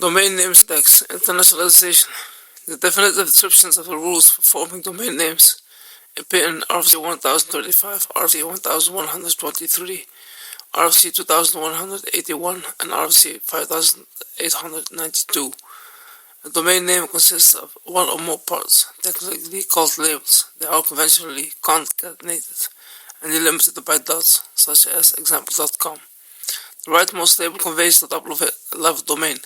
Domain name syntax, internationalization. The definitive descriptions of the rules for forming domain names appear in RFC 1035, RFC 1123, RFC 2181, and RFC 5892. A domain name consists of one or more parts, technically called labels. They are conventionally concatenated and delimited by dots, such as example.com. The rightmost label conveys the top-level domain.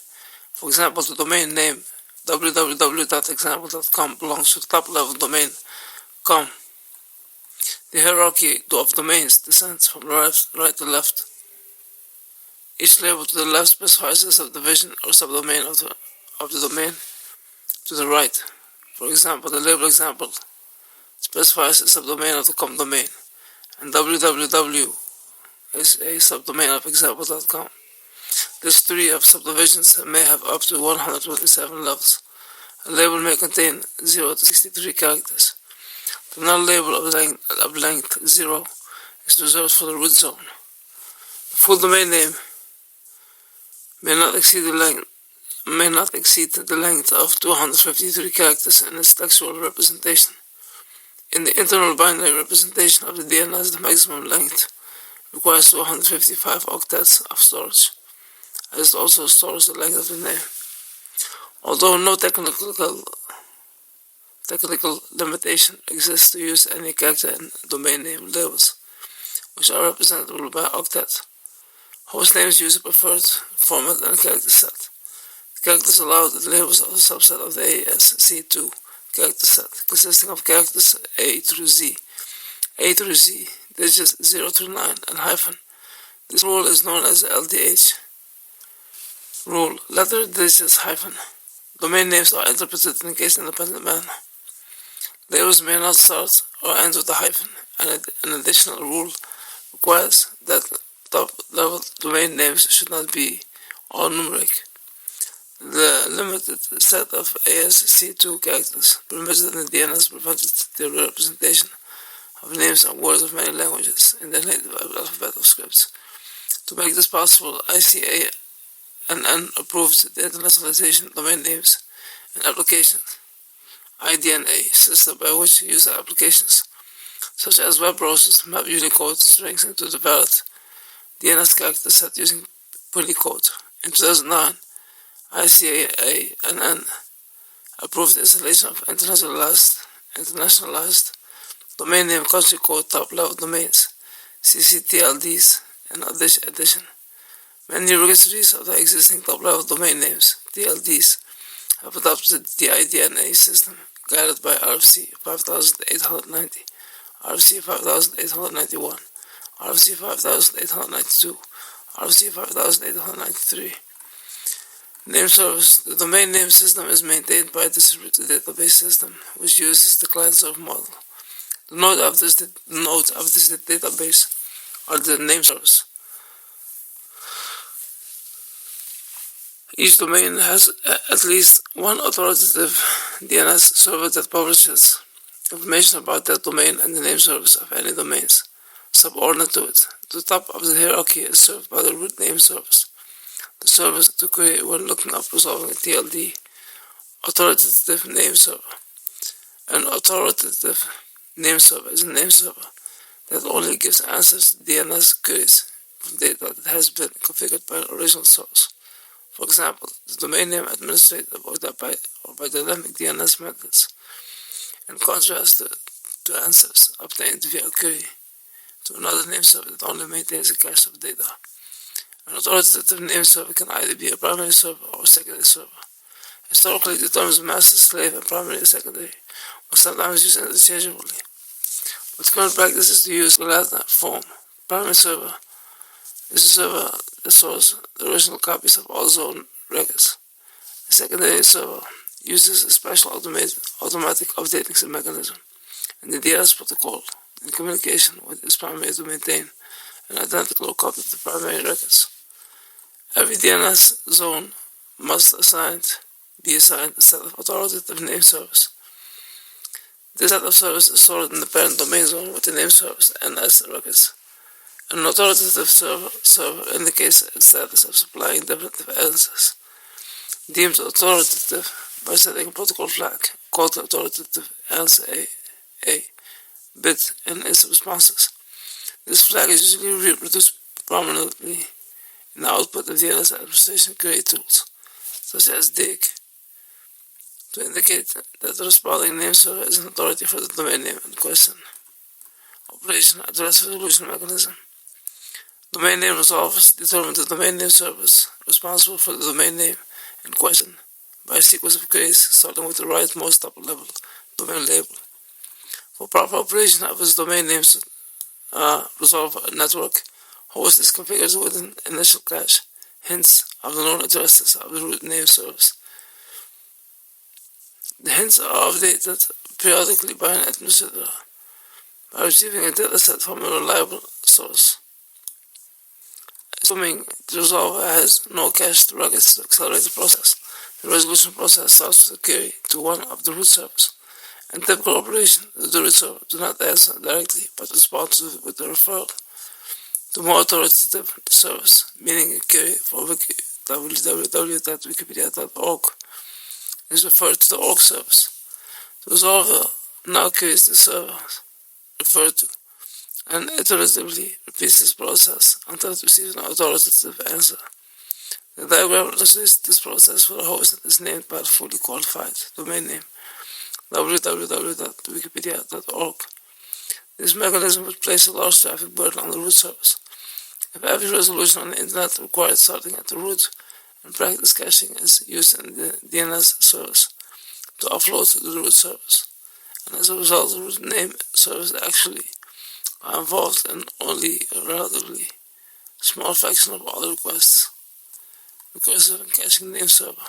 For example, the domain name www.example.com belongs to the top-level domain com. The hierarchy of domains descends from right to left. Each label to the left specifies a subdivision or subdomain of the domain to the right. For example, the label example specifies a subdomain of the com domain, and www is a subdomain of example.com. This tree of subdivisions may have up to 127 levels. A label may contain 0 to 63 characters. The null label of length 0 is reserved for the root zone. The full domain name may not exceed the length of 253 characters in its textual representation. In the internal binary representation of the DNS, the maximum length requires 255 octets of storage, as it also stores the length of the name. Although no technical limitation exists to use any character in domain name labels, which are representable by octet, host names use a preferred format and character set. The characters allowed in labels are a subset of the ASCII character set, consisting of characters A through Z, digits 0 through 9, and hyphen. This rule is known as the LDH rule, letter digits hyphen. Domain names are interpreted in a case-independent manner. Labels may not start or end with a hyphen, and an additional rule requires that top-level domain names should not be all numeric. The limited set of ASCII characters permitted in the DNS prevented the representation of names and words of many languages in their native alphabet of scripts. To make this possible, ASCII approved the internationalization domain names and applications IDNA system by which user applications such as web browsers map Unicode strings into the valid DNS character set using punycode. In 2009, ICANN approved the installation of internationalized domain name country code top-level domains, TLDs, in addition. Many registries of the existing top-level domain names, TLDs, have adopted the IDNA system, guided by RFC 5890, RFC 5891, RFC 5892, RFC 5893. Name service. The domain name system is maintained by a distributed database system, which uses the client-server model. The node of this database are the name servers. Each domain has at least one authoritative DNS server that publishes information about that domain and the name service of any domains subordinate to it. The top of the hierarchy is served by the root name service, the service to query when looking up resolving a TLD, authoritative name server. An authoritative name server is a name server that only gives answers to DNS queries from data that has been configured by an original source. For example, the domain name administrated by dynamic DNS methods, in contrast to answers obtained via a query to another name server that only maintains a cache of data. An authoritative name server can either be a primary server or a secondary server. Historically, the terms master, slave, and primary and secondary were sometimes used interchangeably, but current practice is to use the latter form. Primary server is a server that stores the original copies of all zone records. A secondary server uses a special automatic updating mechanism in the DNS protocol in communication with its primary to maintain an identical copy of the primary records. Every DNS zone must be assigned a set of authoritative name servers. This set of servers is stored in the parent domain zone with the name servers and as records. An authoritative server indicates its status of supplying definitive answers. deemed authoritative by setting a protocol flag called the authoritative ASCII bit in its responses. This flag is usually reproduced prominently in the output of DNS administration query tools, such as dig, to indicate that the responding name server is an authority for the domain name in question. Operation Address Resolution Mechanism. Domain name resolvers determine the domain name service responsible for the domain name in question by a sequence of queries starting with the rightmost top level domain label. For proper operation of its domain names resolver network, host is configured with an initial cache, hints of the known addresses of the root name service. The hints are updated periodically by an administrator by receiving a dataset from a reliable source. Assuming the resolver has no cache to run its accelerated process, the resolution process starts with a query to one of the root servers. In typical operation, the root server do not answer directly but respond with a referral to more authoritative service, meaning a query for www.wikipedia.org is referred to the org service. The resolver now queries the server referred to and iteratively repeats this process until it receives an authoritative answer. The diagram illustrates this process for a host that is named by a fully qualified domain name, www.wikipedia.org. This mechanism would place a large traffic burden on the root service. If every resolution on the internet required starting at the root, in practice caching is used in the DNS service to offload to the root service, and as a result the root name service actually are involved in only a relatively small fraction of all the requests. Recursive and caching name server.